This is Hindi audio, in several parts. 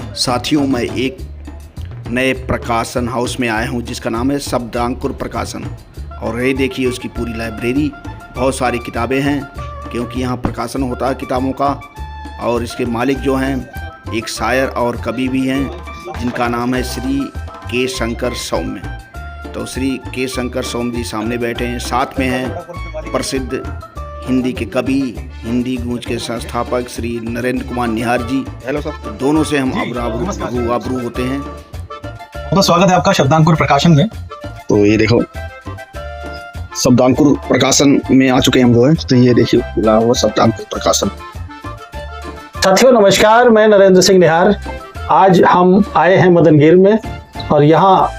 साथियों, मैं एक नए प्रकाशन हाउस में आया हूं जिसका नाम है शब्दांकुर प्रकाशन। और ये देखिए उसकी पूरी लाइब्रेरी, बहुत सारी किताबें हैं क्योंकि यहाँ प्रकाशन होता है किताबों का। और इसके मालिक जो हैं एक शायर और कवि भी हैं जिनका नाम है श्री के शंकर सौम्य। तो श्री के शंकर सौम्य जी सामने बैठे हैं, साथ में हैं प्रसिद्ध हिंदी के कवि, हिंदी गूंज के संस्थापक श्री नरेंद्र कुमार निहार जी। Hello sir. दोनों से हम आबरू होते हैं। तो स्वागत है आपका शब्दांकुर प्रकाशन में। तो ये देखो शब्दांकुर प्रकाशन में आ चुके हैं हम लोग। तो ये देखिए वो शब्दांकुर प्रकाशन। साथियों नमस्कार, मैं नरेंद्र सिंह निहार। आज हम आए हैं मदनगीर में और यहाँ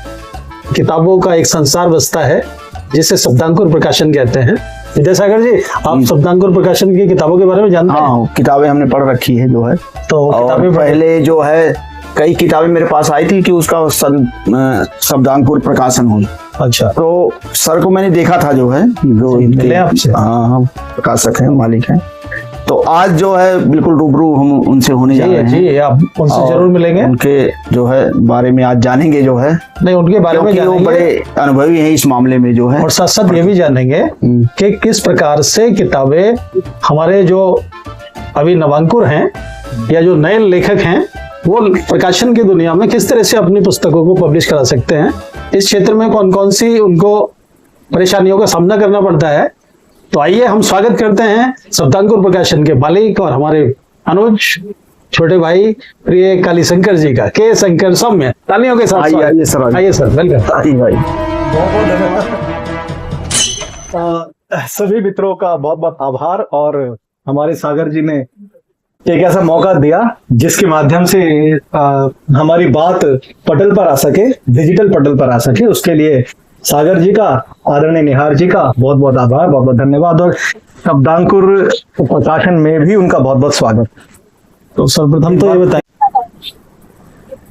किताबों का एक संसार बसता है जिसे शब्दांकुर प्रकाशन कहते हैं। विद्यासागर जी, आप शब्दांकुर प्रकाशन की किताबों के बारे में जानते हैं? हाँ, किताबें हमने पढ़ रखी है जो है। तो किताबें पहले जो है कई किताबें मेरे पास आई थी कि उसका शब्दांकुर प्रकाशन हुई। अच्छा, तो सर को मैंने देखा था जो है, जो मिले आपसे? हाँ, प्रकाशक हैं, मालिक हैं। तो आज जो है बिल्कुल रूबरू हम उनसे होने जा रहे हैं। जी, आप उनसे जरूर मिलेंगे। उनके जो है बारे में आज जानेंगे जो है। नहीं, उनके बारे में वो बड़े अनुभवी हैं इस मामले में जो है। और साथ साथ ये भी जानेंगे कि किस प्रकार से किताबें हमारे जो अभी नवांकुर हैं या जो नए लेखक हैं वो प्रकाशन की दुनिया में किस तरह से अपनी पुस्तकों को पब्लिश करा सकते हैं। इस क्षेत्र में कौन कौन सी उनको परेशानियों का सामना करना पड़ता है। तो आइए हम स्वागत करते हैं शब्दांकुर प्रकाशन के मालिक और हमारे अनुज छोटे भाई प्रिय कालीशंकर जी का, के शंकर सौम्य। तालियों के साथ आइए सर, आइए सर, वेलकम। आइए भाई। सभी मित्रों का बहुत बहुत आभार। और हमारे सागर जी ने एक ऐसा मौका दिया जिसके माध्यम से हमारी बात पटल पर आ सके, डिजिटल पटल पर आ सके। उसके लिए सागर जी का, आदरणीय निहार जी का बहुत बहुत आभार, बहुत बहुत धन्यवाद। और शब्दांकुर प्रकाशन में भी उनका बहुत बहुत स्वागत। तो सर्वप्रथम तो ये बताइए,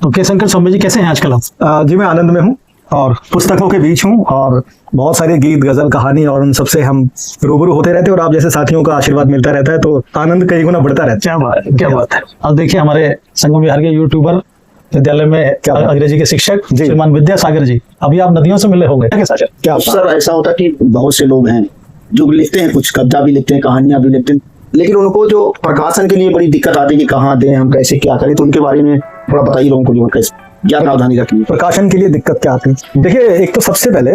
तो के शंकर सौम्य जी कैसे हैं आजकल आप? जी, मैं आनंद में हूँ और पुस्तकों के बीच हूँ और बहुत सारे गीत, गजल, कहानी और उन सबसे हम रूबरू होते रहते हैं और आप जैसे साथियों का आशीर्वाद मिलता रहता है तो आनंद कई गुना बढ़ता रहता है। क्या बात है, क्या बात है। अब देखिए हमारे संगम विहार के यूट्यूबर, विद्यालय में अंग्रेजी के शिक्षक श्रीमान विद्यासागर जी, अभी आप नदियों से मिले होंगे क्या सर? ऐसा होता है कि बहुत से लोग हैं जो लिखते हैं, कुछ कविता भी लिखते हैं, कहानियां भी लिखते हैं, लेकिन उनको जो प्रकाशन के लिए बड़ी दिक्कत आती है कि कहाँ दें, हम कैसे क्या करें। तो उनके बारे में थोड़ा बताइए लोगों को, जो कैसे क्या सावधानी रखनी है। प्रकाशन के लिए दिक्कत क्या आती है? देखिए, एक तो सबसे पहले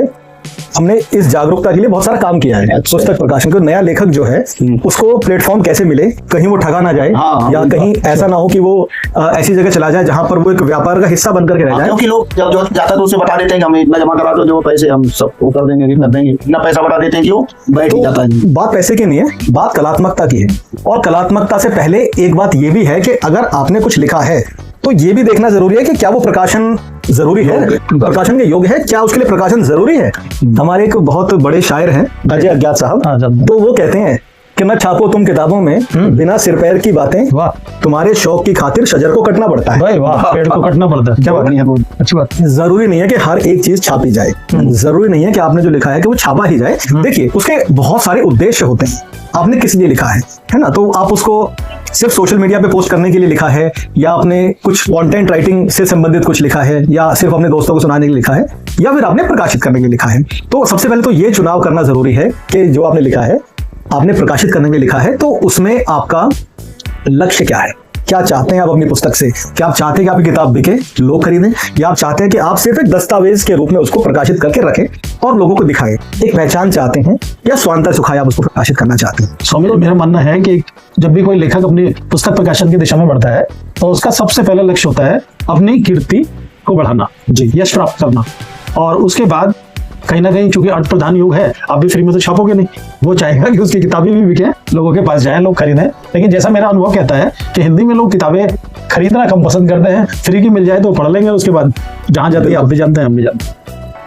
हमने इस जागरूकता के लिए बहुत सारा काम किया है। पुस्तक प्रकाशन को नया लेखक जो है उसको प्लेटफॉर्म कैसे मिले, कहीं वो ठगा ना जाए। या कहीं ऐसा ना हो कि वो ऐसी जगह चला जाए जहां पर वो एक व्यापार का हिस्सा बनकर के रह जाए। क्योंकि लोग जब जो जाता है तो उसे बता देते हैं कि हमें इतना जमा करा दो, जो पैसे हम सब वो कर देंगे, कर देंगे, इतना पैसा बता देते हैं कि वो बैठ जाता है। बात पैसे की नहीं है, बात कलात्मकता की है। और कलात्मकता से पहले एक बात ये भी है कि अगर आपने कुछ लिखा है तो ये भी देखना जरूरी है कि क्या वो प्रकाशन जरूरी है, प्रकाशन के योग्य है, क्या उसके लिए प्रकाशन जरूरी है। हमारे एक बहुत बड़े शायर हैं अजय अज्ञात साहब, तो वो कहते हैं कि न छापो तुम किताबों में बिना सिर पैर की बातें, तुम्हारे शौक की खातिर शजर को कटना पड़ता है। पेड़ को कटना पड़ता है। क्या बात है, अच्छी बात। जरूरी नहीं है कि हर एक चीज छापी जाए, जरूरी नहीं है कि आपने जो लिखा है कि वो छापा ही जाए। देखिए, उसके बहुत सारे उद्देश्य होते हैं। आपने किस लिए लिखा है ना? तो आप उसको सिर्फ सोशल मीडिया पे पोस्ट करने के लिए लिखा है, या आपने कुछ कंटेंट राइटिंग से संबंधित कुछ लिखा है, या सिर्फ अपने दोस्तों को सुनाने के लिए लिखा है, या फिर आपने प्रकाशित करने के लिए लिखा है। तो सबसे पहले तो ये चुनाव करना जरूरी है कि जो आपने लिखा है, आपने प्रकाशित करने के लिए लिखा है, तो उसमें आपका लक्ष्य क्या है, क्या चाहते हैं आप अपनी पुस्तक से। क्या आप चाहते हैं कि आपकी किताब बिके, लोग खरीदें, या आप चाहते हैं कि आप सिर्फ एक दस्तावेज के रूप में उसको प्रकाशित करके रखें और लोगों को दिखाएं, एक पहचान चाहते हैं, या स्वांतर सुखाए आप उसको प्रकाशित करना चाहते हैं। स्वामी जी, मेरा मानना है कि जब भी कोई लेखक अपनी पुस्तक प्रकाशन की दिशा में बढ़ता है तो उसका सबसे पहला लक्ष्य होता है अपनी कीर्ति को बढ़ाना, यश प्राप्त करना। और उसके बाद कहीं ना कहीं, चूंकि अर्थ प्रधान युग है, आप भी फ्री में तो छापोगे नहीं। वो चाहेगा कि उसकी किताबें भी बिके, लोगों के पास जाए, लोग खरीदें। लेकिन जैसा मेरा अनुभव कहता है कि हिंदी में लोग किताबें खरीदना कम पसंद करते हैं। फ्री की मिल जाए तो पढ़ लेंगे, उसके बाद जहां जाते हैं आप भी जानते हैं, हम भी जानते हैं।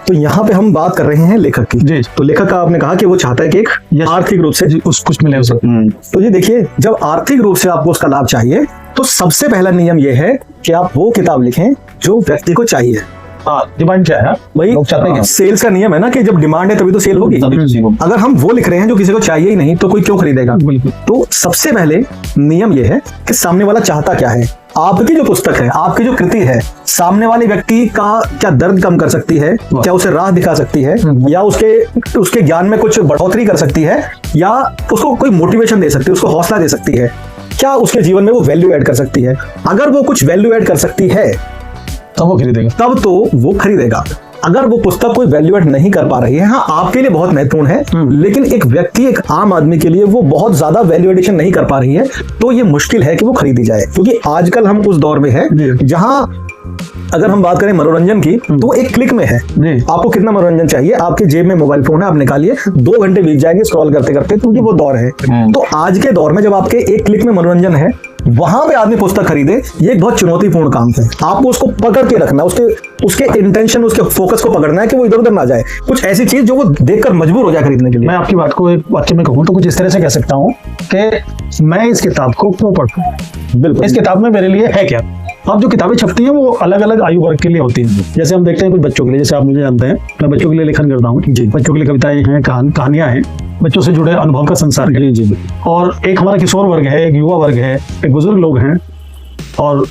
तो यहाँ पे हम बात कर रहे हैं लेखक की। जी, तो लेखक का आपने कहा कि वो चाहता है कि एक आर्थिक रूप से कुछ मिले उसे। तो ये देखिए, जब आर्थिक रूप से आपको उसका लाभ चाहिए तो सबसे पहला नियम ये है कि आप वो किताब लिखें जो व्यक्ति को चाहिए। डिमांड क्या है वही लोग चाहते हैं। सेल्स का नियम है ना कि जब डिमांड है तभी तो सेल होगी। अगर हम वो लिख रहे हैं जो किसी को चाहिए ही नहीं तो कोई क्यों खरीदेगा। तो सबसे पहले नियम ये है कि सामने वाला चाहता क्या है, आपकी जो पुस्तक है, आपकी जो कृति है, सामने वाले व्यक्ति का क्या दर्द कम कर सकती है, क्या उसे राह दिखा सकती है, या उसके ज्ञान में कुछ बढ़ोतरी कर सकती है, या उसको कोई मोटिवेशन दे सकती है, उसको हौसला दे सकती है, क्या उसके जीवन में वो वैल्यू ऐड कर सकती है? अगर वो कुछ वैल्यू ऐड कर सकती है तब वो खरीदेगा, तब तो वो खरीदेगा। अगर वो पुस्तक कोई वैल्यू ऐड नहीं कर पा रही है, हाँ आपके लिए बहुत महत्वपूर्ण है, लेकिन एक व्यक्ति, एक आम आदमी के लिए वो बहुत ज्यादा वैल्यू एडिशन नहीं कर पा रही है, तो ये मुश्किल है कि वो खरीदी जाए। क्योंकि आजकल हम उस दौर में हैं जहां अगर हम बात करें मनोरंजन की, तो एक क्लिक में है। आपको कितना मनोरंजन चाहिए, आपके जेब में मोबाइल फोन है, आप निकालिए, 2 घंटे बीत जाएंगे स्क्रॉल करते करते, क्योंकि वो दौर है। तो आज के दौर में जब आपके एक क्लिक में मनोरंजन है, वहां पे आदमी पुस्तक खरीदे, ये एक बहुत चुनौतीपूर्ण काम है। आपको उसको पकड़ के रखना, उसके इंटेंशन, उसके फोकस को पकड़ना है कि वो इधर उधर ना जाए, कुछ ऐसी चीज जो वो देखकर मजबूर हो जाए खरीदने के लिए। मैं आपकी बात को एक वाक्य में कहूँ तो कुछ इस तरह से कह सकता हूँ कि मैं इस किताब को क्यों पढ़ूं, बिल्कुल, इस किताब में मेरे लिए है क्या। अब जो किताबें छपती हैं वो अलग अलग आयु वर्ग के लिए होती हैं। जैसे हम देखते हैं कुछ बच्चों के लिए, जैसे आप मुझे जानते हैं, मैं बच्चों के लिए लेखन करता हूँ जी, बच्चों के लिए कविताएं हैं, कहानियां हैं, बच्चों से जुड़े अनुभव का संसार है जी। और एक हमारा किशोर वर्ग है, एक युवा वर्ग है, एक बुजुर्ग लोग हैं, और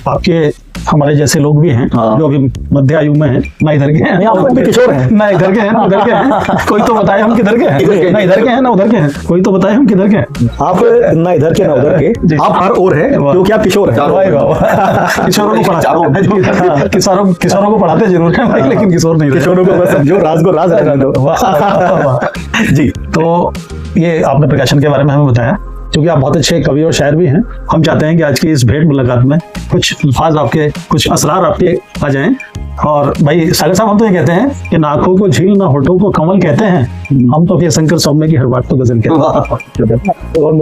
आपके हमारे जैसे लोग भी हैं जो अभी मध्य आयु में हैं, ना इधर के हैं, आप भी किशोर हैं, ना इधर के हैं ना उधर के हैं, कोई तो बताए हम किधर के हैं, ना इधर के हैं ना उधर के हैं, कोई तो बताए हम किधर के हैं। आप ना इधर के ना उधर के, आप हर ओर है, क्योंकि आप किशोर हैं। किशोरों को पढ़ाते, किशोरों को पढ़ाते जरूर है भाई, लेकिन किशोर नहीं, किशोरों को बस समझो, राज को राज रहने दो। जी, तो ये आपने प्रकाशन के बारे में हमें बताया, क्योंकि आप बहुत अच्छे कवि और शायर भी हैं। हम चाहते हैं कि आज की इस भेंट मुलाकात में कुछ अल्फाज आपके, कुछ असरार आपके आ जाएं। और भाई सागर साहब, हम तो ये कहते हैं कि ना आंखों को झील ना होठों को कमल कहते हैं, हम तो ये शंकर सौम्य की हर बात तो गजल कहते हैं।